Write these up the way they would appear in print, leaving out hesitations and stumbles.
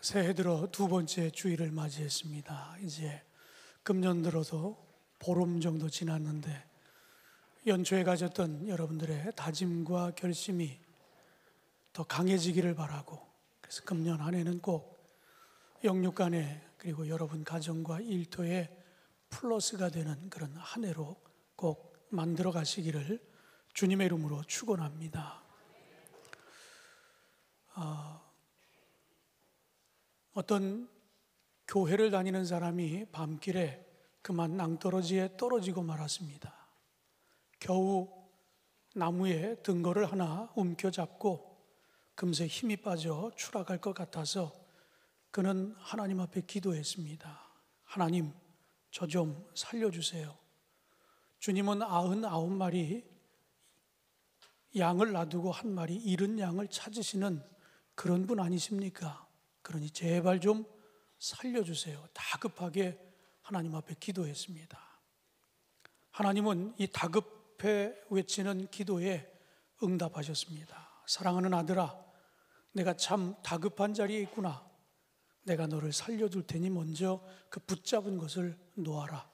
새해 들어 두 번째 주일을 맞이했습니다. 이제 금년 들어도 보름 정도 지났는데 연초에 가졌던 여러분들의 다짐과 결심이 더 강해지기를 바라고, 그래서 금년 한 해는 꼭 영육간에 그리고 여러분 가정과 일터에 플러스가 되는 그런 한 해로 꼭 만들어 가시기를 주님의 이름으로 축원합니다. 어떤 교회를 다니는 사람이 밤길에 그만 낭떠러지에 떨어지고 말았습니다. 겨우 나무에 등거를 하나 움켜잡고 금세 힘이 빠져 추락할 것 같아서 그는 하나님 앞에 기도했습니다. 하나님, 저 좀 살려주세요. 주님은 99마리 양을 놔두고 한 마리 잃은 양을 찾으시는 그런 분 아니십니까? 그러니 제발 좀 살려주세요. 다급하게 하나님 앞에 기도했습니다. 하나님은 이 다급해 외치는 기도에 응답하셨습니다. 사랑하는 아들아, 내가 참 다급한 자리에 있구나. 내가 너를 살려줄 테니 먼저 그 붙잡은 것을 놓아라.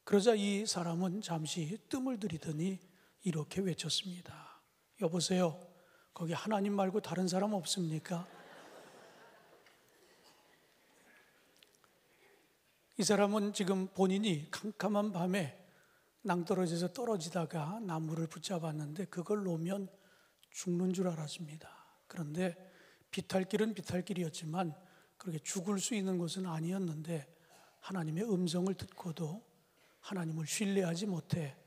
그러자 이 사람은 잠시 뜸을 들이더니 이렇게 외쳤습니다. 여보세요, 거기 하나님 말고 다른 사람 없습니까? 이 사람은 지금 본인이 캄캄한 밤에 낭떠러지에서 떨어지다가 나무를 붙잡았는데 그걸 놓으면 죽는 줄 알았습니다. 그런데 비탈길은 비탈길이었지만 그렇게 죽을 수 있는 곳은 아니었는데 하나님의 음성을 듣고도 하나님을 신뢰하지 못해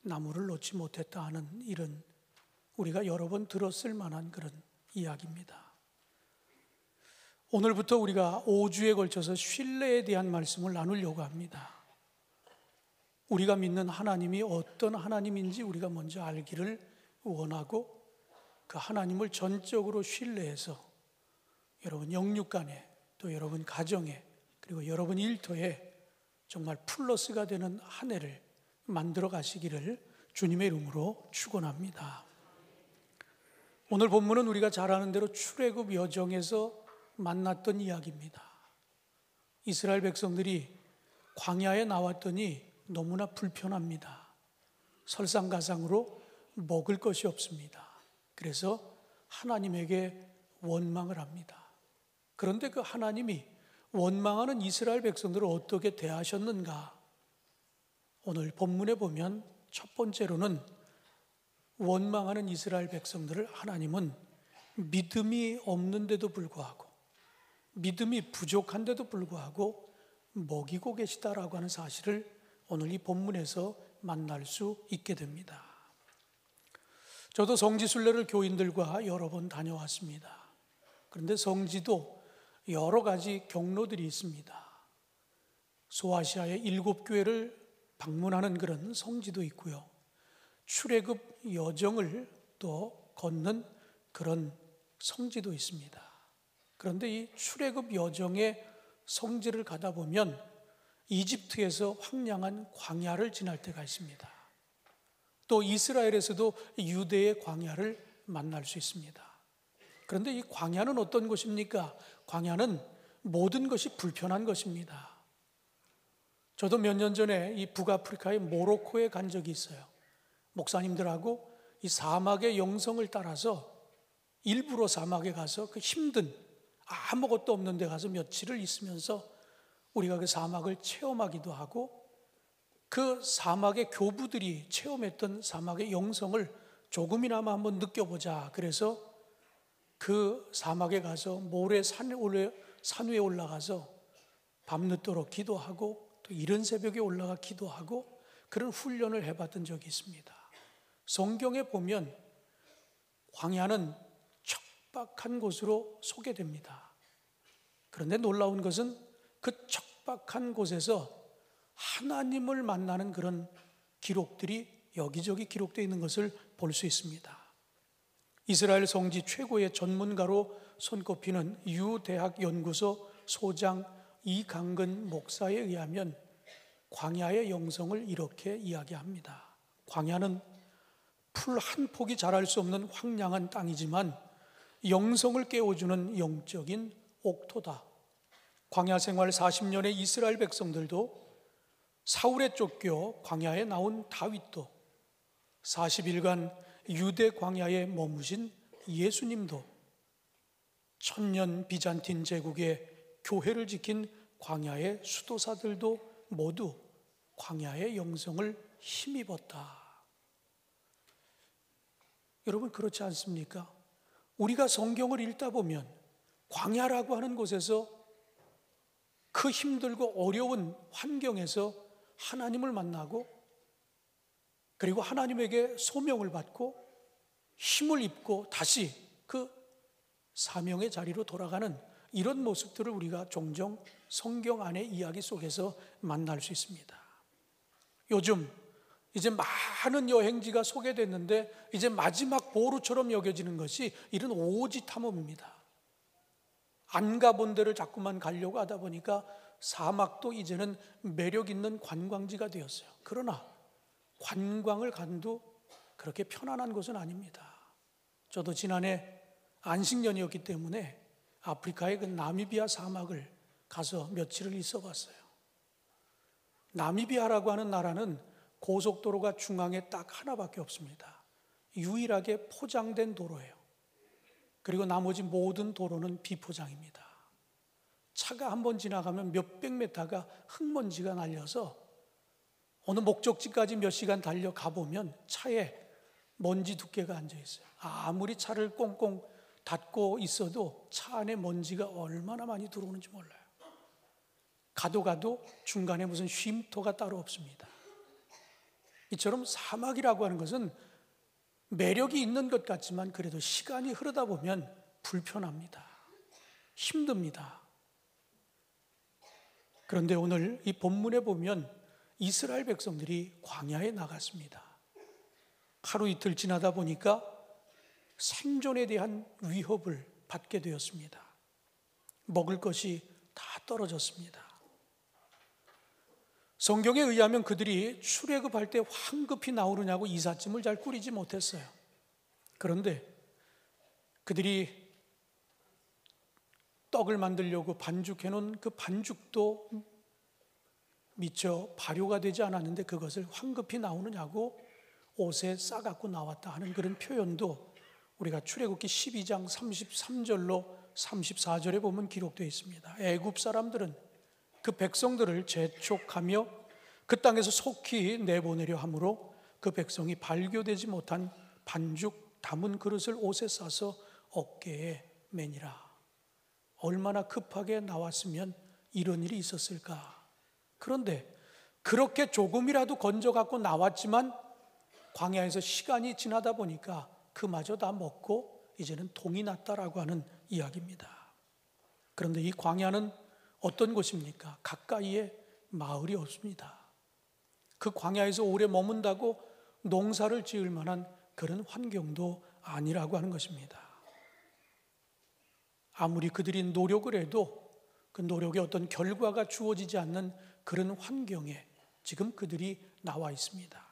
나무를 놓지 못했다 하는 이런 우리가 여러 번 들었을 만한 그런 이야기입니다. 오늘부터 우리가 5주에 걸쳐서 신뢰에 대한 말씀을 나누려고 합니다. 우리가 믿는 하나님이 어떤 하나님인지 우리가 먼저 알기를 원하고 그 하나님을 전적으로 신뢰해서 여러분 영육간에 또 여러분 가정에 그리고 여러분 일터에 정말 플러스가 되는 한 해를 만들어 가시기를 주님의 이름으로 축원합니다. 오늘 본문은 우리가 잘 아는 대로 출애굽 여정에서 만났던 이야기입니다. 이스라엘 백성들이 광야에 나왔더니 너무나 불편합니다. 설상가상으로 먹을 것이 없습니다. 그래서 하나님에게 원망을 합니다. 그런데 그 하나님이 원망하는 이스라엘 백성들을 어떻게 대하셨는가? 오늘 본문에 보면 첫 번째로는 원망하는 이스라엘 백성들을 하나님은 믿음이 없는데도 불구하고 믿음이 부족한데도 불구하고 먹이고 계시다라고 하는 사실을 오늘 이 본문에서 만날 수 있게 됩니다. 저도 성지순례를 교인들과 여러 번 다녀왔습니다. 그런데 성지도 여러 가지 경로들이 있습니다. 소아시아의 7교회를 방문하는 그런 성지도 있고요. 출애굽 여정을 또 걷는 그런 성지도 있습니다. 그런데 이 출애굽 여정의 성지를 가다 보면 이집트에서 황량한 광야를 지날 때가 있습니다. 또 이스라엘에서도 유대의 광야를 만날 수 있습니다. 그런데 이 광야는 어떤 곳입니까? 광야는 모든 것이 불편한 것입니다. 저도 몇 년 전에 이 북아프리카의 모로코에 간 적이 있어요. 목사님들하고 이 사막의 영성을 따라서 일부러 사막에 가서 그 힘든 아무것도 없는 데 가서 며칠을 있으면서 우리가 그 사막을 체험하기도 하고 그 사막의 교부들이 체험했던 사막의 영성을 조금이나마 한번 느껴보자. 그래서 그 사막에 가서 모래 산 위에 올라가서 밤늦도록 기도하고 또 이른 새벽에 올라가 기도하고 그런 훈련을 해봤던 적이 있습니다. 성경에 보면 광야는 척박한 곳으로 소개됩니다. 그런데 놀라운 것은 그 척박한 곳에서 하나님을 만나는 그런 기록들이 여기저기 기록되어 있는 것을 볼 수 있습니다. 이스라엘 성지 최고의 전문가로 손꼽히는 유대학 연구소 소장 이강근 목사에 의하면 광야의 영성을 이렇게 이야기합니다. 광야는 풀 한 폭이 자랄 수 없는 황량한 땅이지만 영성을 깨워주는 영적인 옥토다. 광야 생활 40년의 이스라엘 백성들도, 사울에 쫓겨 광야에 나온 다윗도, 40일간 유대 광야에 머무신 예수님도, 천년 비잔틴 제국의 교회를 지킨 광야의 수도사들도 모두 광야의 영성을 힘입었다. 여러분, 그렇지 않습니까? 우리가 성경을 읽다 보면 광야라고 하는 곳에서, 그 힘들고 어려운 환경에서 하나님을 만나고, 그리고 하나님에게 소명을 받고 힘을 입고 다시 그 사명의 자리로 돌아가는 이런 모습들을 우리가 종종 성경 안의 이야기 속에서 만날 수 있습니다. 요즘 이제 많은 여행지가 소개됐는데 이제 마지막 보루처럼 여겨지는 것이 이런 오지 탐험입니다. 안 가본 데를 자꾸만 가려고 하다 보니까 사막도 이제는 매력 있는 관광지가 되었어요. 그러나 관광을 간도 그렇게 편안한 곳은 아닙니다. 저도 지난해 안식년이었기 때문에 아프리카의 그 나미비아 사막을 가서 며칠을 있어 봤어요. 나미비아라고 하는 나라는 고속도로가 중앙에 딱 하나밖에 없습니다. 유일하게 포장된 도로예요. 그리고 나머지 모든 도로는 비포장입니다. 차가 한번 지나가면 몇백 미터가 흙먼지가 날려서 어느 목적지까지 몇 시간 달려가 보면 차에 먼지 두께가 앉아 있어요. 아무리 차를 꽁꽁 닫고 있어도 차 안에 먼지가 얼마나 많이 들어오는지 몰라요. 가도 중간에 무슨 쉼터가 따로 없습니다. 이처럼 사막이라고 하는 것은 매력이 있는 것 같지만 그래도 시간이 흐르다 보면 불편합니다. 힘듭니다. 그런데 오늘 이 본문에 보면 이스라엘 백성들이 광야에 나갔습니다. 하루 이틀 지나다 보니까 생존에 대한 위협을 받게 되었습니다. 먹을 것이 다 떨어졌습니다. 성경에 의하면 그들이 출애굽할 때 황급히 나오느냐고 이삿짐을 잘 꾸리지 못했어요. 그런데 그들이 떡을 만들려고 반죽해 놓은 그 반죽도 미처 발효가 되지 않았는데 그것을 황급히 나오느냐고 옷에 싸갖고 나왔다 하는 그런 표현도 우리가 출애굽기 12장 33절로 34절에 보면 기록되어 있습니다. 애굽 사람들은 그 백성들을 재촉하며 그 땅에서 속히 내보내려 하므로 그 백성이 발교되지 못한 반죽 담은 그릇을 옷에 싸서 어깨에 매니라. 얼마나 급하게 나왔으면 이런 일이 있었을까. 그런데 그렇게 조금이라도 건져 갖고 나왔지만 광야에서 시간이 지나다 보니까 그마저 다 먹고 이제는 동이 났다라고 하는 이야기입니다. 그런데 이 광야는 어떤 곳입니까? 가까이에 마을이 없습니다. 그 광야에서 오래 머문다고 농사를 지을 만한 그런 환경도 아니라고 하는 것입니다. 아무리 그들이 노력을 해도 그 노력에 어떤 결과가 주어지지 않는 그런 환경에 지금 그들이 나와 있습니다.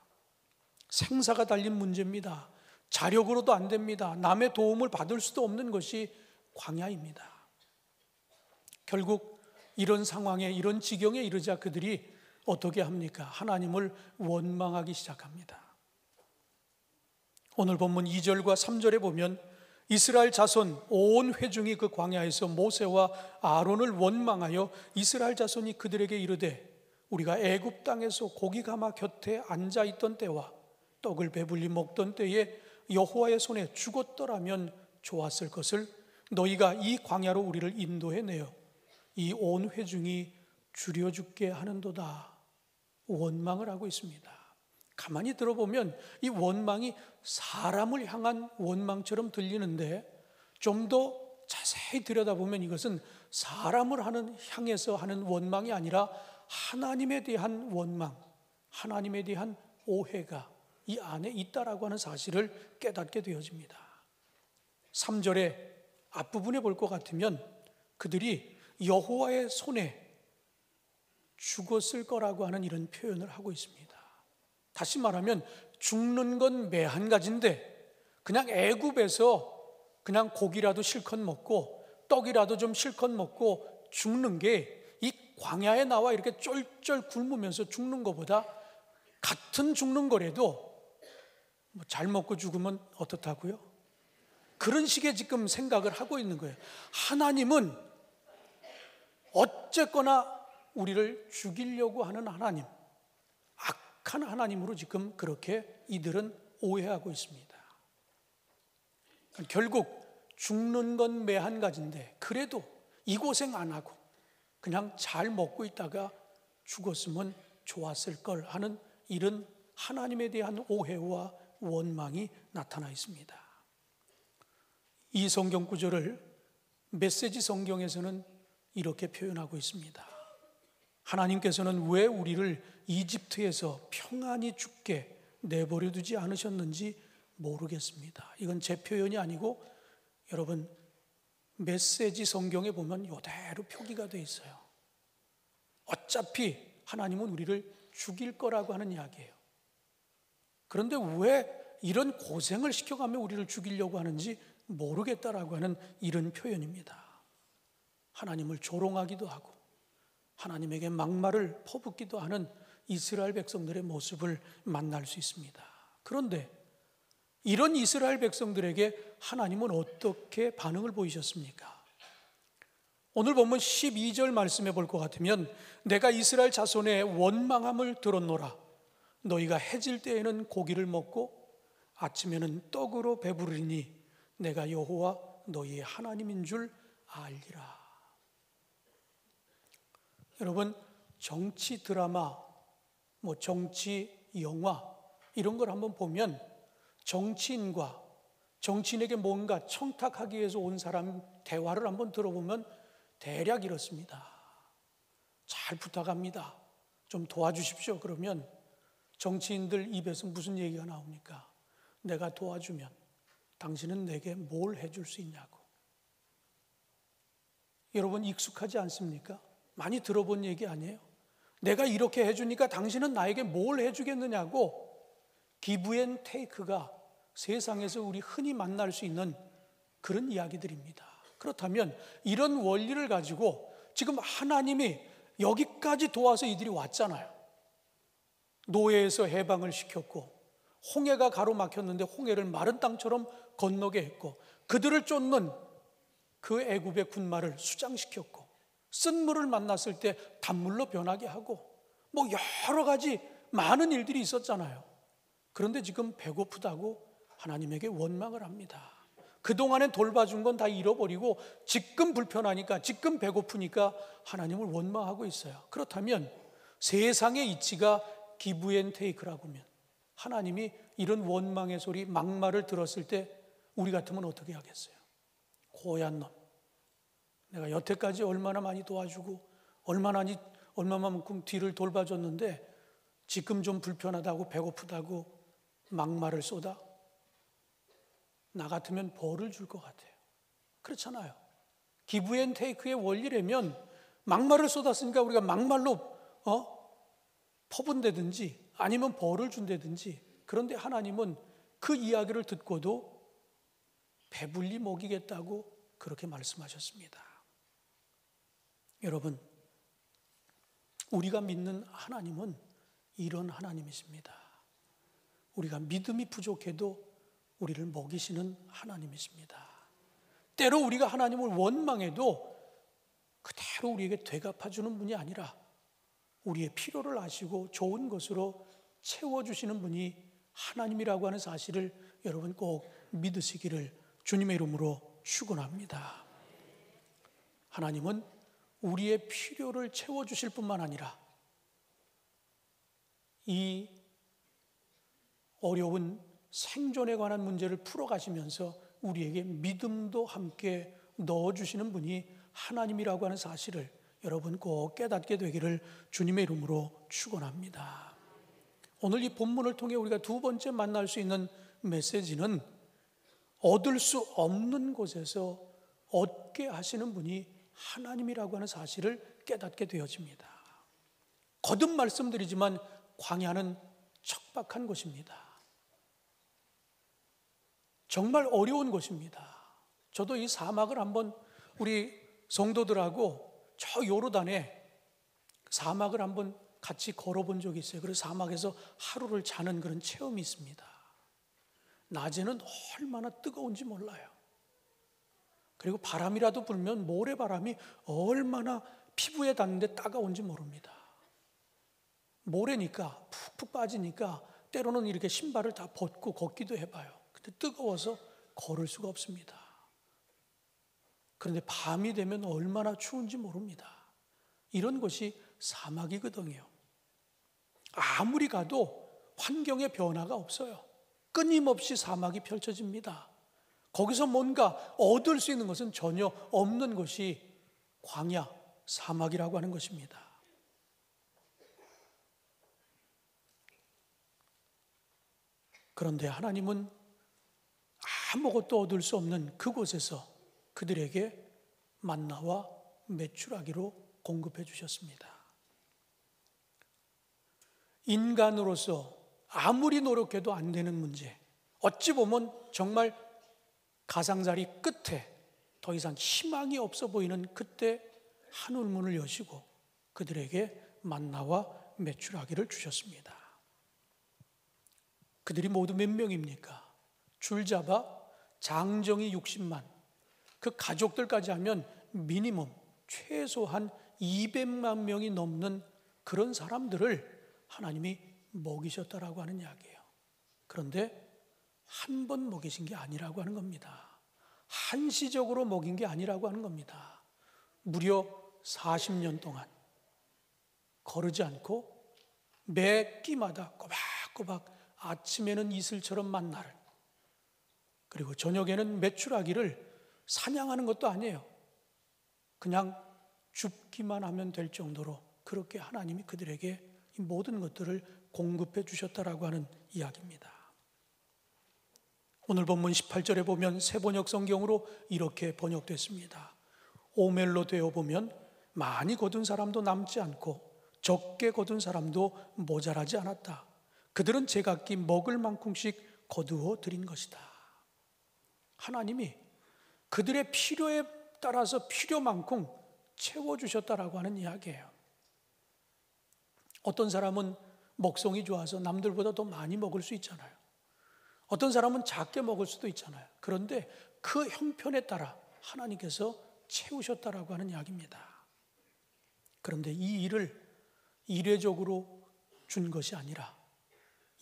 생사가 달린 문제입니다. 자력으로도 안 됩니다. 남의 도움을 받을 수도 없는 것이 광야입니다. 결국 이런 상황에, 이런 지경에 이르자 그들이 어떻게 합니까? 하나님을 원망하기 시작합니다. 오늘 본문 2절과 3절에 보면 이스라엘 자손 온 회중이 그 광야에서 모세와 아론을 원망하여 이스라엘 자손이 그들에게 이르되 우리가 애굽 땅에서 고기 가마 곁에 앉아 있던 때와 떡을 배불리 먹던 때에 여호와의 손에 죽었더라면 좋았을 것을 너희가 이 광야로 우리를 인도해내어 이 온 회중이 줄여 죽게 하는도다. 원망을 하고 있습니다. 가만히 들어보면 이 원망이 사람을 향한 원망처럼 들리는데 좀 더 자세히 들여다보면 이것은 사람을 향해서 하는 원망이 아니라 하나님에 대한 원망, 하나님에 대한 오해가 이 안에 있다라고 하는 사실을 깨닫게 되어집니다. 3절의 앞부분에 볼 것 같으면 그들이 여호와의 손에 죽었을 거라고 하는 이런 표현을 하고 있습니다. 다시 말하면 죽는 건 매 한 가지인데 그냥 애굽에서 그냥 고기라도 실컷 먹고 떡이라도 좀 실컷 먹고 죽는 게 이 광야에 나와 이렇게 쫄쫄 굶으면서 죽는 것보다 같은 죽는 거라도 잘 먹고 죽으면 어떻다고요? 그런 식의 지금 생각을 하고 있는 거예요. 하나님은 어쨌거나 우리를 죽이려고 하는 하나님, 악한 하나님으로 지금 그렇게 이들은 오해하고 있습니다. 결국 죽는 건 매한 가지인데 그래도 이 고생 안 하고 그냥 잘 먹고 있다가 죽었으면 좋았을 걸 하는 이런 하나님에 대한 오해와 원망이 나타나 있습니다. 이 성경 구절을 메시지 성경에서는 이렇게 표현하고 있습니다. 하나님께서는 왜 우리를 이집트에서 평안히 죽게 내버려 두지 않으셨는지 모르겠습니다. 이건 제 표현이 아니고 여러분 메시지 성경에 보면 이대로 표기가 되어 있어요. 어차피 하나님은 우리를 죽일 거라고 하는 이야기예요. 그런데 왜 이런 고생을 시켜가며 우리를 죽이려고 하는지 모르겠다라고 하는 이런 표현입니다. 하나님을 조롱하기도 하고 하나님에게 막말을 퍼붓기도 하는 이스라엘 백성들의 모습을 만날 수 있습니다. 그런데 이런 이스라엘 백성들에게 하나님은 어떻게 반응을 보이셨습니까? 오늘 본문 12절 말씀해 볼 것 같으면 내가 이스라엘 자손의 원망함을 들었노라. 너희가 해질 때에는 고기를 먹고 아침에는 떡으로 배부르니 내가 여호와 너희의 하나님인 줄 알리라. 여러분 정치 드라마, 정치 영화 이런 걸 한번 보면 정치인과 정치인에게 뭔가 청탁하기 위해서 온 사람 대화를 한번 들어보면 대략 이렇습니다. 잘 부탁합니다. 좀 도와주십시오. 그러면 정치인들 입에서 무슨 얘기가 나옵니까? 내가 도와주면 당신은 내게 뭘 해줄 수 있냐고. 여러분 익숙하지 않습니까? 많이 들어본 얘기 아니에요? 내가 이렇게 해주니까 당신은 나에게 뭘 해주겠느냐고. 기브 앤 테이크가 세상에서 우리 흔히 만날 수 있는 그런 이야기들입니다. 그렇다면 이런 원리를 가지고 지금 하나님이 여기까지 도와서 이들이 왔잖아요. 노예에서 해방을 시켰고 홍해가 가로막혔는데 홍해를 마른 땅처럼 건너게 했고 그들을 쫓는 그 애굽의 군마를 수장시켰고 쓴 물을 만났을 때 단물로 변하게 하고 여러 가지 많은 일들이 있었잖아요. 그런데 지금 배고프다고 하나님에게 원망을 합니다. 그동안에 돌봐준 건 다 잃어버리고 지금 불편하니까 지금 배고프니까 하나님을 원망하고 있어요. 그렇다면 세상의 이치가 기브 앤 테이크라고 하면 하나님이 이런 원망의 소리, 막말을 들었을 때 우리 같으면 어떻게 하겠어요? 고얀 놈, 내가 여태까지 얼마나 많이 도와주고 얼마만큼 뒤를 돌봐줬는데 지금 좀 불편하다고 배고프다고 막말을 쏟아? 나 같으면 벌을 줄 것 같아요. 그렇잖아요. 기브 앤 테이크의 원리라면 막말을 쏟았으니까 우리가 막말로 퍼분다든지 아니면 벌을 준다든지. 그런데 하나님은 그 이야기를 듣고도 배불리 먹이겠다고 그렇게 말씀하셨습니다. 여러분, 우리가 믿는 하나님은 이런 하나님이십니다. 우리가 믿음이 부족해도 우리를 먹이시는 하나님이십니다. 때로 우리가 하나님을 원망해도 그대로 우리에게 되갚아주는 분이 아니라 우리의 필요를 아시고 좋은 것으로 채워주시는 분이 하나님이라고 하는 사실을 여러분 꼭 믿으시기를 주님의 이름으로 축원합니다. 하나님은 우리의 필요를 채워주실 뿐만 아니라 이 어려운 생존에 관한 문제를 풀어가시면서 우리에게 믿음도 함께 넣어주시는 분이 하나님이라고 하는 사실을 여러분 꼭 깨닫게 되기를 주님의 이름으로 축원합니다. 오늘 이 본문을 통해 우리가 두 번째 만날 수 있는 메시지는 얻을 수 없는 곳에서 얻게 하시는 분이 하나님이라고 하는 사실을 깨닫게 되어집니다. 거듭 말씀드리지만 광야는 척박한 곳입니다. 정말 어려운 곳입니다. 저도 이 사막을 한번 우리 성도들하고 저 요르단에 사막을 한번 같이 걸어본 적이 있어요. 그래서 사막에서 하루를 자는 그런 체험이 있습니다. 낮에는 얼마나 뜨거운지 몰라요. 그리고 바람이라도 불면 모래바람이 얼마나 피부에 닿는데 따가운지 모릅니다. 모래니까 푹푹 빠지니까 때로는 이렇게 신발을 다 벗고 걷기도 해봐요. 근데 뜨거워서 걸을 수가 없습니다. 그런데 밤이 되면 얼마나 추운지 모릅니다. 이런 것이 사막이거든요. 아무리 가도 환경의 변화가 없어요. 끊임없이 사막이 펼쳐집니다. 거기서 뭔가 얻을 수 있는 것은 전혀 없는 것이 광야, 사막이라고 하는 것입니다. 그런데 하나님은 아무것도 얻을 수 없는 그곳에서 그들에게 만나와 메추라기로 공급해 주셨습니다. 인간으로서 아무리 노력해도 안 되는 문제, 어찌 보면 정말 가장자리 끝에 더 이상 희망이 없어 보이는 그때 하늘문을 여시고 그들에게 만나와 메추라기를 주셨습니다. 그들이 모두 몇 명입니까? 줄잡아 장정이 60만, 그 가족들까지 하면 미니멈 최소한 200만 명이 넘는 그런 사람들을 하나님이 먹이셨다라고 하는 이야기예요. 그런데 한 번 먹이신 게 아니라고 하는 겁니다. 한시적으로 먹인 게 아니라고 하는 겁니다. 무려 40년 동안 거르지 않고 매 끼마다 꼬박꼬박 아침에는 이슬처럼 만나를, 그리고 저녁에는 메추라기를 사냥하는 것도 아니에요. 그냥 줍기만 하면 될 정도로 그렇게 하나님이 그들에게 이 모든 것들을 공급해 주셨다라고 하는 이야기입니다. 오늘 본문 18절에 보면 새번역 성경으로 이렇게 번역됐습니다. 오멜로 되어 보면 많이 거둔 사람도 남지 않고 적게 거둔 사람도 모자라지 않았다. 그들은 제각기 먹을 만큼씩 거두어 드린 것이다. 하나님이 그들의 필요에 따라서 필요만큼 채워주셨다라고 하는 이야기예요. 어떤 사람은 먹성이 좋아서 남들보다 더 많이 먹을 수 있잖아요. 어떤 사람은 작게 먹을 수도 있잖아요. 그런데 그 형편에 따라 하나님께서 채우셨다라고 하는 이야기입니다. 그런데 이 일을 이례적으로 준 것이 아니라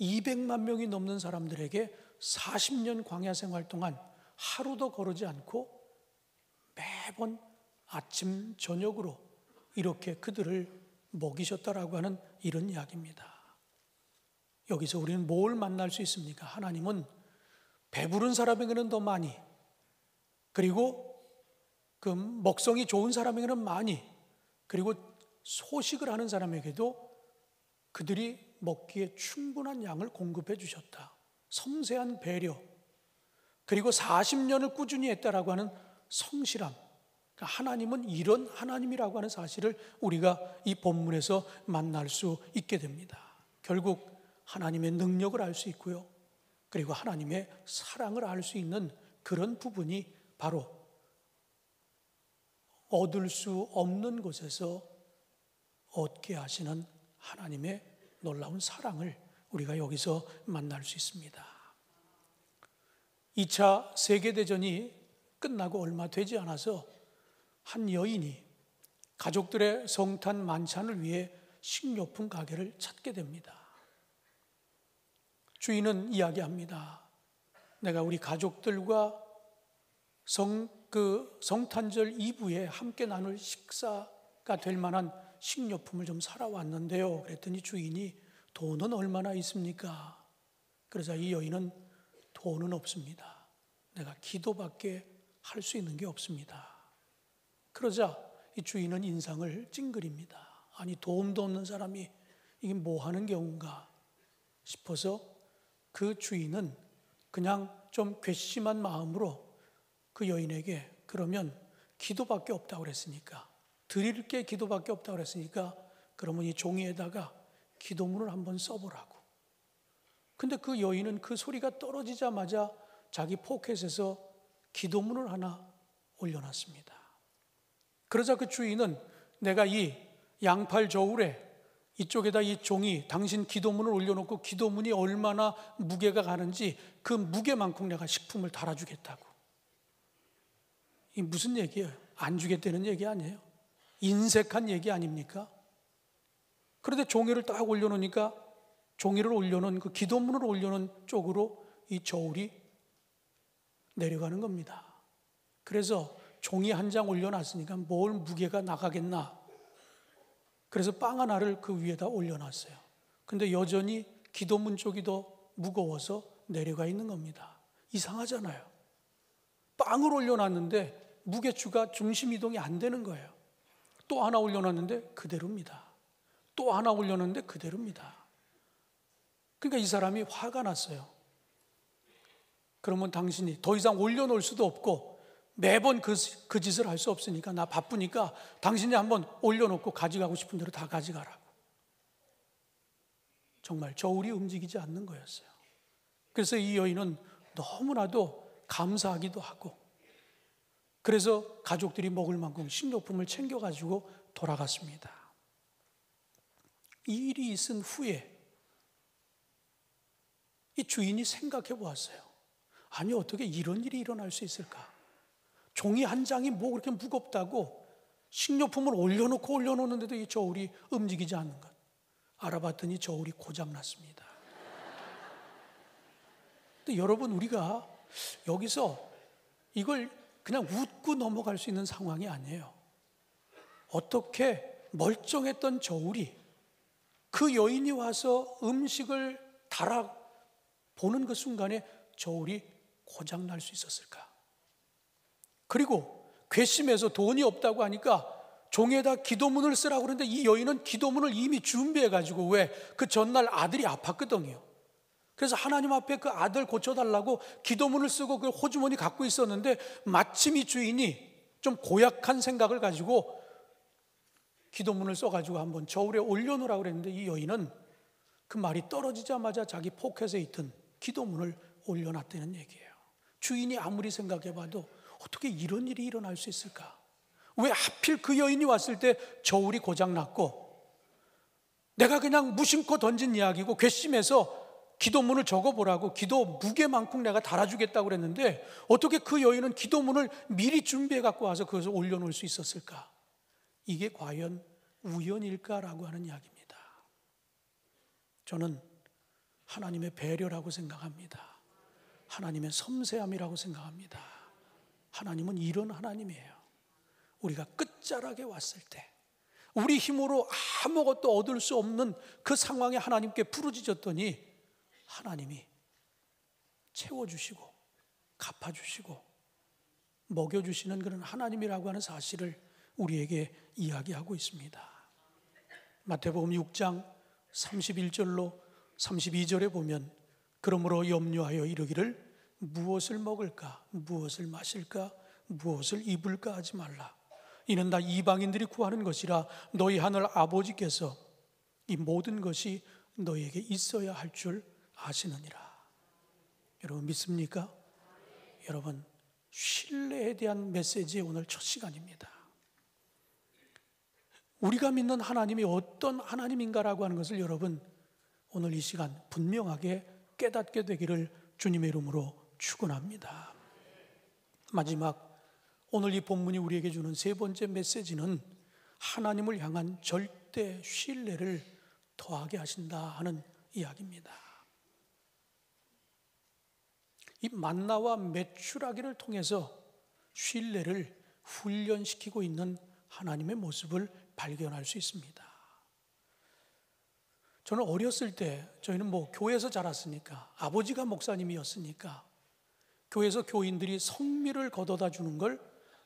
200만 명이 넘는 사람들에게 40년 광야 생활 동안 하루도 거르지 않고 매번 아침 저녁으로 이렇게 그들을 먹이셨다라고 하는 이런 이야기입니다. 여기서 우리는 뭘 만날 수 있습니까? 하나님은 배부른 사람에게는 더 많이, 그리고 그 먹성이 좋은 사람에게는 많이, 그리고 소식을 하는 사람에게도 그들이 먹기에 충분한 양을 공급해 주셨다. 섬세한 배려, 그리고 40년을 꾸준히 했다라고 하는 성실함. 하나님은 이런 하나님이라고 하는 사실을 우리가 이 본문에서 만날 수 있게 됩니다. 결국 하나님의 능력을 알 수 있고요, 그리고 하나님의 사랑을 알 수 있는 그런 부분이 바로 얻을 수 없는 곳에서 얻게 하시는 하나님의 놀라운 사랑을 우리가 여기서 만날 수 있습니다. 2차 세계대전이 끝나고 얼마 되지 않아서 한 여인이 가족들의 성탄 만찬을 위해 식료품 가게를 찾게 됩니다. 주인은 이야기합니다. 내가 우리 가족들과 성탄절 이브에 함께 나눌 식사가 될 만한 식료품을 좀 사러 왔는데요. 그랬더니 주인이 돈은 얼마나 있습니까? 그러자 이 여인은 돈은 없습니다. 내가 기도밖에 할 수 있는 게 없습니다. 그러자 이 주인은 인상을 찡그립니다. 아니, 도움도 없는 사람이 이게 뭐 하는 경우인가 싶어서 그 주인은 그냥 좀 괘씸한 마음으로 그 여인에게, 그러면 기도밖에 없다고 그랬으니까, 드릴 게 기도밖에 없다고 그랬으니까 그러면 이 종이에다가 기도문을 한번 써보라고. 근데 그 여인은 그 소리가 떨어지자마자 자기 포켓에서 기도문을 하나 올려놨습니다. 그러자 그 주인은 내가 이 양팔 저울에 이쪽에다 이 종이 당신 기도문을 올려놓고 기도문이 얼마나 무게가 가는지 그 무게만큼 내가 식품을 달아주겠다고. 이 무슨 얘기예요? 안 주겠다는 얘기 아니에요? 인색한 얘기 아닙니까? 그런데 종이를 딱 올려놓으니까 종이를 올려놓은 그 기도문을 올려놓은 쪽으로 이 저울이 내려가는 겁니다. 그래서 종이 한 장 올려놨으니까 뭘 무게가 나가겠나. 그래서 빵 하나를 그 위에다 올려놨어요. 근데 여전히 기도문 쪽이 더 무거워서 내려가 있는 겁니다. 이상하잖아요. 빵을 올려놨는데 무게추가 중심 이동이 안 되는 거예요. 또 하나 올려놨는데 그대로입니다. 또 하나 올려놨는데 그대로입니다. 그러니까 이 사람이 화가 났어요. 그러면 당신이 더 이상 올려놓을 수도 없고 매번 그 짓을 할 수 없으니까 나 바쁘니까 당신이 한번 올려놓고 가져가고 싶은 대로 다 가져가라고. 정말 저울이 움직이지 않는 거였어요. 그래서 이 여인은 너무나도 감사하기도 하고 그래서 가족들이 먹을 만큼 식료품을 챙겨가지고 돌아갔습니다. 이 일이 있은 후에 이 주인이 생각해 보았어요. 아니 어떻게 이런 일이 일어날 수 있을까? 종이 한 장이 뭐 그렇게 무겁다고 식료품을 올려놓는데도 이 저울이 움직이지 않는 것. 알아봤더니 저울이 고장났습니다. 근데 여러분 우리가 여기서 이걸 그냥 웃고 넘어갈 수 있는 상황이 아니에요. 어떻게 멀쩡했던 저울이 그 여인이 와서 음식을 달아 보는 그 순간에 저울이 고장날 수 있었을까? 그리고 괘씸해서 돈이 없다고 하니까 종에다 기도문을 쓰라고 그러는데 이 여인은 기도문을 이미 준비해가지고 왜 그 전날 아들이 아팠거든요. 그래서 하나님 앞에 그 아들 고쳐달라고 기도문을 쓰고 그 호주머니 갖고 있었는데 마침 이 주인이 좀 고약한 생각을 가지고 기도문을 써가지고 한번 저울에 올려놓으라고 그랬는데 이 여인은 그 말이 떨어지자마자 자기 포켓에 있던 기도문을 올려놨다는 얘기예요. 주인이 아무리 생각해봐도 어떻게 이런 일이 일어날 수 있을까? 왜 하필 그 여인이 왔을 때 저울이 고장났고 내가 그냥 무심코 던진 이야기고 괘씸해서 기도문을 적어보라고 기도 무게만큼 내가 달아주겠다고 그랬는데 어떻게 그 여인은 기도문을 미리 준비해 갖고 와서 그것을 올려놓을 수 있었을까? 이게 과연 우연일까라고 하는 이야기입니다. 저는 하나님의 배려라고 생각합니다. 하나님의 섬세함이라고 생각합니다. 하나님은 이런 하나님이에요. 우리가 끝자락에 왔을 때 우리 힘으로 아무것도 얻을 수 없는 그 상황에 하나님께 부르짖었더니 하나님이 채워주시고 갚아주시고 먹여주시는 그런 하나님이라고 하는 사실을 우리에게 이야기하고 있습니다. 마태복음 6장 31절로 32절에 보면 그러므로 염려하여 이르기를 무엇을 먹을까 무엇을 마실까 무엇을 입을까 하지 말라. 이는 다 이방인들이 구하는 것이라 너희 하늘 아버지께서 이 모든 것이 너희에게 있어야 할 줄 아시느니라. 여러분 믿습니까? 여러분 신뢰에 대한 메시지의 오늘 첫 시간입니다. 우리가 믿는 하나님이 어떤 하나님인가라고 하는 것을 여러분 오늘 이 시간 분명하게 깨닫게 되기를 주님의 이름으로 축원합니다. 마지막 오늘 이 본문이 우리에게 주는 세 번째 메시지는 하나님을 향한 절대 신뢰를 더하게 하신다 하는 이야기입니다. 이 만나와 메추라기를 통해서 신뢰를 훈련시키고 있는 하나님의 모습을 발견할 수 있습니다. 저는 어렸을 때 저희는 교회에서 자랐으니까 아버지가 목사님이었으니까 교회에서 교인들이 성미를 거둬다 주는 걸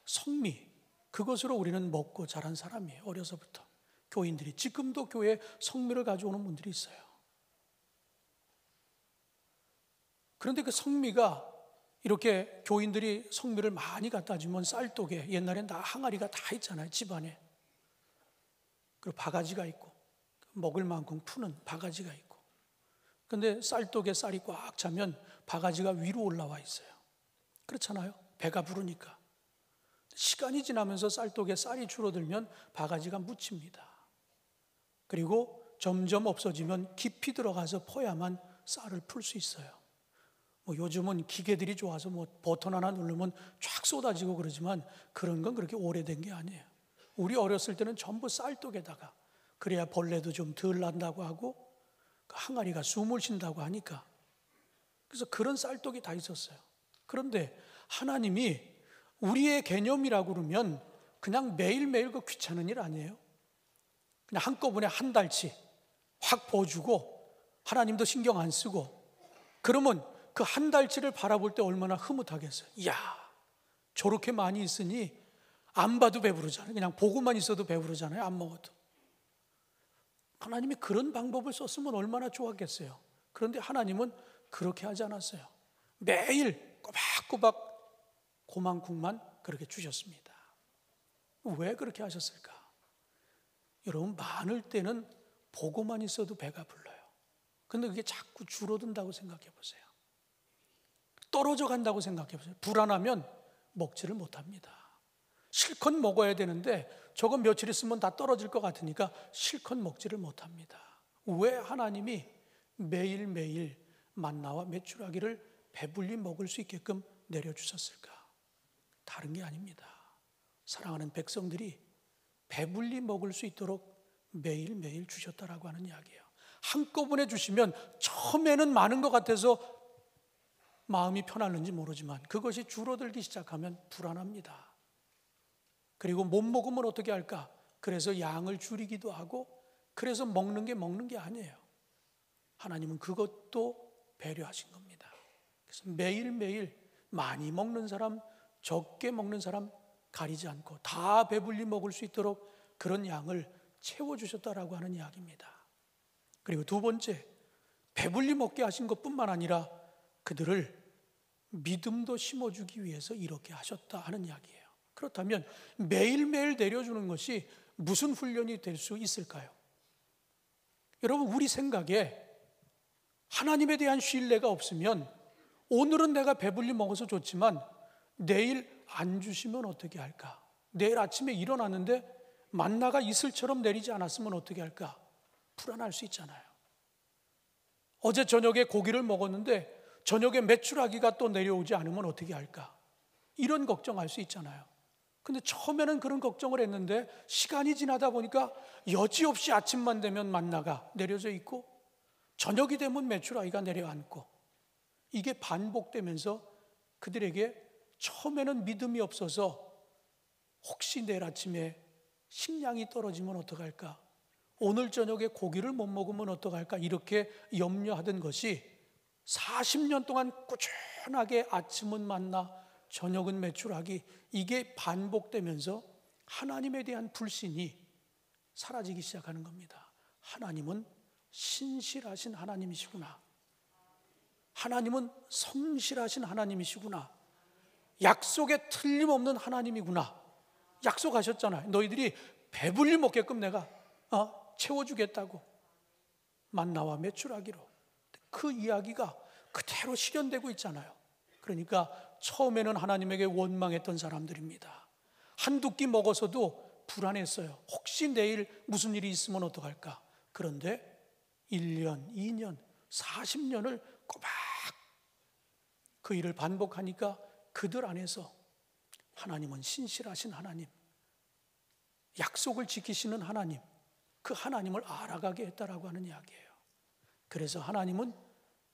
성미 그것으로 우리는 먹고 자란 사람이에요. 어려서부터 교인들이 지금도 교회에 성미를 가져오는 분들이 있어요. 그런데 그 성미가 이렇게 교인들이 성미를 많이 갖다 주면 쌀독에 옛날엔 다 항아리가 다 있잖아요. 집안에. 그리고 바가지가 있고 먹을 만큼 푸는 바가지가 있고 그런데 쌀독에 쌀이 꽉 차면 바가지가 위로 올라와 있어요. 그렇잖아요. 배가 부르니까. 시간이 지나면서 쌀독에 쌀이 줄어들면 바가지가 묻힙니다. 그리고 점점 없어지면 깊이 들어가서 퍼야만 쌀을 풀 수 있어요. 요즘은 기계들이 좋아서 버튼 하나 누르면 쫙 쏟아지고 그러지만 그런 건 그렇게 오래된 게 아니에요. 우리 어렸을 때는 전부 쌀독에다가, 그래야 벌레도 좀 덜 난다고 하고 항아리가 숨을 쉰다고 하니까, 그래서 그런 쌀독이 다 있었어요. 그런데 하나님이 우리의 개념이라고 그러면 그냥 매일매일 그 귀찮은 일 아니에요. 그냥 한꺼번에 한 달치 확 버주고 하나님도 신경 안 쓰고, 그러면 그 한 달치를 바라볼 때 얼마나 흐뭇하겠어요. 이야, 저렇게 많이 있으니 안 봐도 배부르잖아요. 그냥 보고만 있어도 배부르잖아요. 안 먹어도. 하나님이 그런 방법을 썼으면 얼마나 좋았겠어요. 그런데 하나님은 그렇게 하지 않았어요. 매일 꼬박꼬박 고만국만 그렇게 주셨습니다. 왜 그렇게 하셨을까? 여러분, 많을 때는 보고만 있어도 배가 불러요. 근데 그게 자꾸 줄어든다고 생각해 보세요. 떨어져 간다고 생각해 보세요. 불안하면 먹지를 못합니다. 실컷 먹어야 되는데 저건 며칠 있으면 다 떨어질 것 같으니까 실컷 먹지를 못합니다. 왜 하나님이 매일매일 만나와 메추라기를 배불리 먹을 수 있게끔 내려주셨을까? 다른 게 아닙니다. 사랑하는 백성들이 배불리 먹을 수 있도록 매일매일 주셨다라고 하는 이야기예요. 한꺼번에 주시면 처음에는 많은 것 같아서 마음이 편할는지 모르지만 그것이 줄어들기 시작하면 불안합니다. 그리고 못 먹으면 어떻게 할까? 그래서 양을 줄이기도 하고, 그래서 먹는 게 아니에요. 하나님은 그것도 배려하신 겁니다. 그래서 매일매일 많이 먹는 사람, 적게 먹는 사람 가리지 않고 다 배불리 먹을 수 있도록 그런 양을 채워주셨다라고 하는 이야기입니다. 그리고 두 번째, 배불리 먹게 하신 것뿐만 아니라 그들을 믿음도 심어주기 위해서 이렇게 하셨다 하는 이야기예요. 그렇다면 매일매일 내려주는 것이 무슨 훈련이 될 수 있을까요? 여러분, 우리 생각에 하나님에 대한 신뢰가 없으면 오늘은 내가 배불리 먹어서 좋지만 내일 안 주시면 어떻게 할까? 내일 아침에 일어났는데 만나가 이슬처럼 내리지 않았으면 어떻게 할까? 불안할 수 있잖아요. 어제 저녁에 고기를 먹었는데 저녁에 메추라기가 또 내려오지 않으면 어떻게 할까? 이런 걱정할 수 있잖아요. 근데 처음에는 그런 걱정을 했는데 시간이 지나다 보니까 여지없이 아침만 되면 만나가 내려져 있고 저녁이 되면 메추라기가 내려앉고, 이게 반복되면서 그들에게 처음에는 믿음이 없어서 혹시 내일 아침에 식량이 떨어지면 어떡할까? 오늘 저녁에 고기를 못 먹으면 어떡할까? 이렇게 염려하던 것이 40년 동안 꾸준하게 아침은 만나 저녁은 메추라기, 이게 반복되면서 하나님에 대한 불신이 사라지기 시작하는 겁니다. 하나님은 신실하신 하나님이시구나. 하나님은 성실하신 하나님이시구나. 약속에 틀림없는 하나님이구나. 약속하셨잖아요. 너희들이 배불리 먹게끔 내가 채워주겠다고, 만나와 메추라기로. 그 이야기가 그대로 실현되고 있잖아요. 그러니까 처음에는 하나님에게 원망했던 사람들입니다. 한두 끼 먹어서도 불안했어요. 혹시 내일 무슨 일이 있으면 어떡할까? 그런데 1년, 2년, 40년을 꼬박 그 일을 반복하니까 그들 안에서 하나님은 신실하신 하나님, 약속을 지키시는 하나님, 그 하나님을 알아가게 했다라고 하는 이야기예요. 그래서 하나님은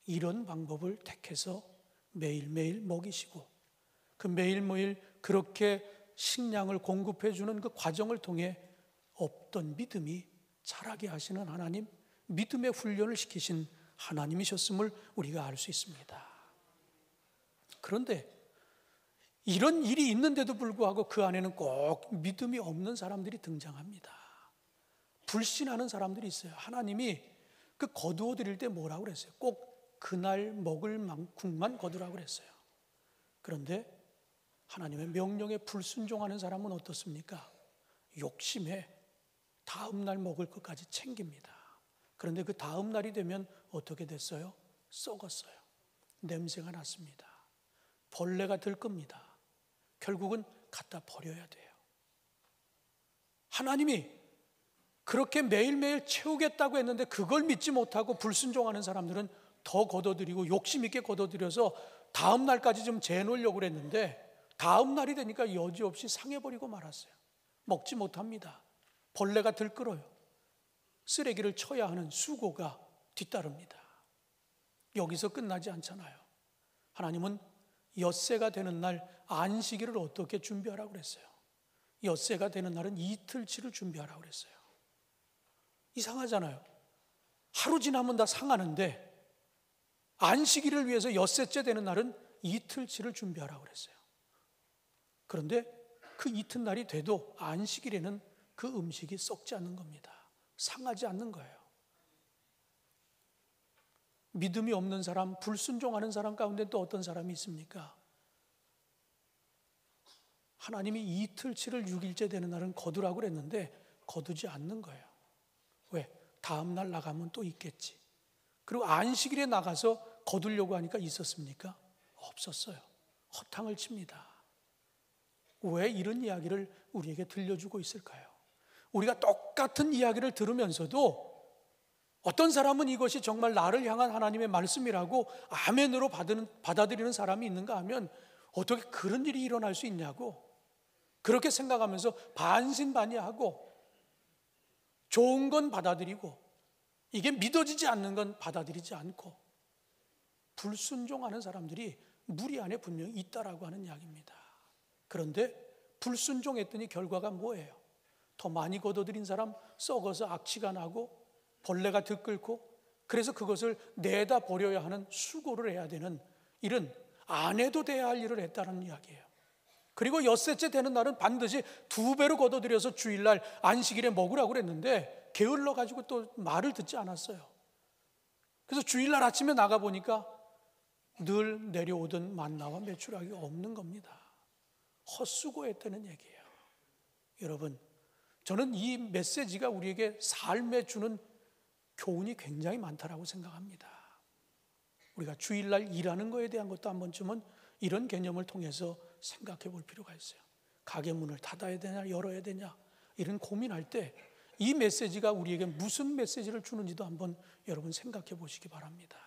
이런 방법을 택해서 매일매일 먹이시고, 그 매일매일 그렇게 식량을 공급해 주는 그 과정을 통해 없던 믿음이 자라게 하시는 하나님, 믿음의 훈련을 시키신 하나님이셨음을 우리가 알 수 있습니다. 그런데 이런 일이 있는데도 불구하고 그 안에는 꼭 믿음이 없는 사람들이 등장합니다. 불신하는 사람들이 있어요. 하나님이 그 거두어 드릴 때 뭐라고 그랬어요? 꼭 그날 먹을 만큼만 거두라고 그랬어요. 그런데 하나님의 명령에 불순종하는 사람은 어떻습니까? 욕심에 다음 날 먹을 것까지 챙깁니다. 그런데 그 다음 날이 되면 어떻게 됐어요? 썩었어요. 냄새가 났습니다. 벌레가 들겁니다. 결국은 갖다 버려야 돼요. 하나님이 그렇게 매일매일 채우겠다고 했는데 그걸 믿지 못하고 불순종하는 사람들은 더 걷어들이고 욕심 있게 걷어들여서 다음 날까지 좀 재놓으려고 그랬는데 다음 날이 되니까 여지없이 상해버리고 말았어요. 먹지 못합니다. 벌레가 들끓어요. 쓰레기를 쳐야 하는 수고가 뒤따릅니다. 여기서 끝나지 않잖아요. 하나님은 엿새가 되는 날 안식일을 어떻게 준비하라고 그랬어요? 엿새가 되는 날은 이틀치를 준비하라고 그랬어요. 이상하잖아요. 하루 지나면 다 상하는데 안식일을 위해서 엿새째 되는 날은 이틀치를 준비하라고 그랬어요. 그런데 그 이튿날이 돼도 안식일에는 그 음식이 썩지 않는 겁니다. 상하지 않는 거예요. 믿음이 없는 사람, 불순종하는 사람 가운데 또 어떤 사람이 있습니까? 하나님이 이틀치를 6일째 되는 날은 거두라고 그랬는데 거두지 않는 거예요. 왜? 다음 날 나가면 또 있겠지. 그리고 안식일에 나가서 거두려고 하니까 있었습니까? 없었어요. 허탕을 칩니다. 왜 이런 이야기를 우리에게 들려주고 있을까요? 우리가 똑같은 이야기를 들으면서도 어떤 사람은 이것이 정말 나를 향한 하나님의 말씀이라고 아멘으로 받아들이는 사람이 있는가 하면 어떻게 그런 일이 일어날 수 있냐고 그렇게 생각하면서 반신반의하고 좋은 건 받아들이고 이게 믿어지지 않는 건 받아들이지 않고 불순종하는 사람들이 무리 안에 분명히 있다라고 하는 이야기입니다. 그런데 불순종했더니 결과가 뭐예요? 더 많이 거둬들인 사람 썩어서 악취가 나고 벌레가 들끓고 그래서 그것을 내다 버려야 하는 수고를 해야 되는 일은 안 해도 돼야 할 일을 했다는 이야기예요. 그리고 엿새째 되는 날은 반드시 2배로 거둬들여서 주일날 안식일에 먹으라고 그랬는데 게을러가지고 또 말을 듣지 않았어요. 그래서 주일날 아침에 나가보니까 늘 내려오던 만나와 메추라기가 없는 겁니다. 헛수고했다는 얘기예요. 여러분, 저는 이 메시지가 우리에게 삶에 주는 교훈이 굉장히 많다라고 생각합니다. 우리가 주일날 일하는 거에 대한 것도 한 번쯤은 이런 개념을 통해서 생각해 볼 필요가 있어요. 가게 문을 닫아야 되냐 열어야 되냐 이런 고민할 때 이 메시지가 우리에게 무슨 메시지를 주는지도 한번 여러분 생각해 보시기 바랍니다.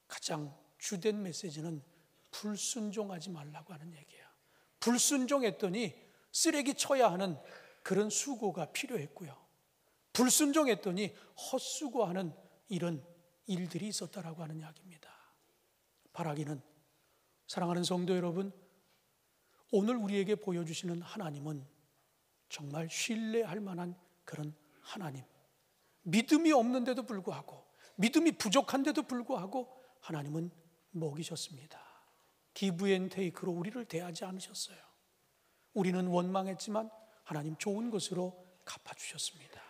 가장 주된 메시지는 불순종하지 말라고 하는 얘기예요. 불순종했더니 쓰레기 쳐야 하는 그런 수고가 필요했고요. 불순종했더니 헛수고하는 이런 일들이 있었다라고 하는 이야기입니다. 바라기는 사랑하는 성도 여러분, 오늘 우리에게 보여주시는 하나님은 정말 신뢰할 만한 그런 하나님. 믿음이 없는데도 불구하고 믿음이 부족한데도 불구하고 하나님은 먹이셨습니다. 기브 앤 테이크로 우리를 대하지 않으셨어요. 우리는 원망했지만 하나님 좋은 것으로 갚아주셨습니다.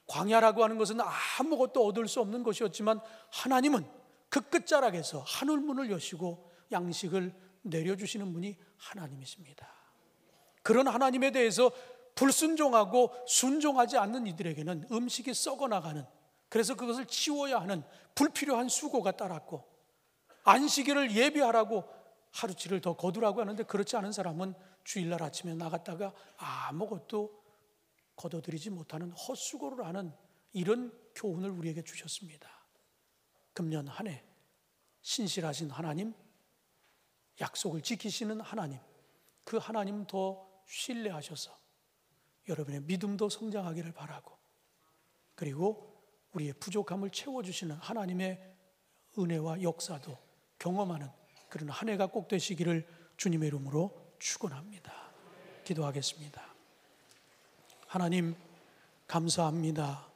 광야라고 하는 것은 아무것도 얻을 수 없는 것이었지만 하나님은 그 끝자락에서 하늘문을 여시고 양식을 내려주시는 분이 하나님이십니다. 그런 하나님에 대해서 불순종하고 순종하지 않는 이들에게는 음식이 썩어나가는, 그래서 그것을 치워야 하는 불필요한 수고가 따랐고, 안식일을 예비하라고 하루치를 더 거두라고 하는데 그렇지 않은 사람은 주일날 아침에 나갔다가 아무것도 거둬들이지 못하는 헛수고를 하는 이런 교훈을 우리에게 주셨습니다. 금년 한 해 신실하신 하나님, 약속을 지키시는 하나님, 그 하나님 더 신뢰하셔서 여러분의 믿음도 성장하기를 바라고, 그리고 우리의 부족함을 채워주시는 하나님의 은혜와 역사도 경험하는 그런 한 해가 꼭 되시기를 주님의 이름으로 축원합니다. 기도하겠습니다. 하나님 감사합니다.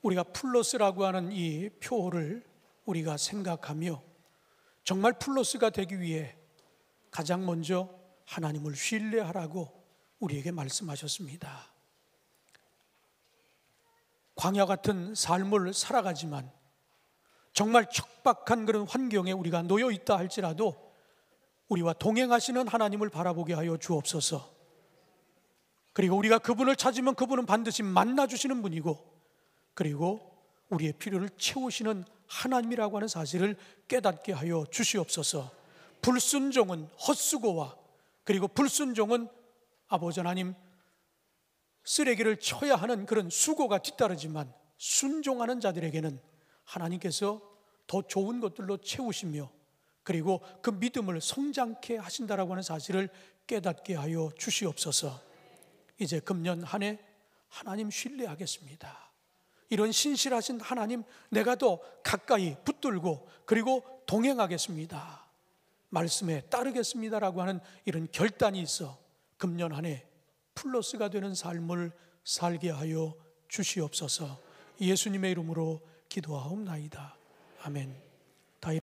우리가 플러스라고 하는 이 표를 우리가 생각하며 정말 플러스가 되기 위해 가장 먼저 하나님을 신뢰하라고 우리에게 말씀하셨습니다. 광야 같은 삶을 살아가지만 정말 척박한 그런 환경에 우리가 놓여 있다 할지라도 우리와 동행하시는 하나님을 바라보게 하여 주옵소서. 그리고 우리가 그분을 찾으면 그분은 반드시 만나주시는 분이고, 그리고 우리의 필요를 채우시는 하나님이라고 하는 사실을 깨닫게 하여 주시옵소서. 불순종은 헛수고와 그리고 불순종은 아버지 하나님 쓰레기를 쳐야 하는 그런 수고가 뒤따르지만 순종하는 자들에게는 하나님께서 더 좋은 것들로 채우시며 그리고 그 믿음을 성장케 하신다라고 하는 사실을 깨닫게 하여 주시옵소서. 이제 금년 한 해 하나님 신뢰하겠습니다. 이런 신실하신 하나님 내가 더 가까이 붙들고 그리고 동행하겠습니다. 말씀에 따르겠습니다라고 하는 이런 결단이 있어 금년 한 해 플러스가 되는 삶을 살게 하여 주시옵소서. 예수님의 이름으로 기도하옵나이다. 아멘.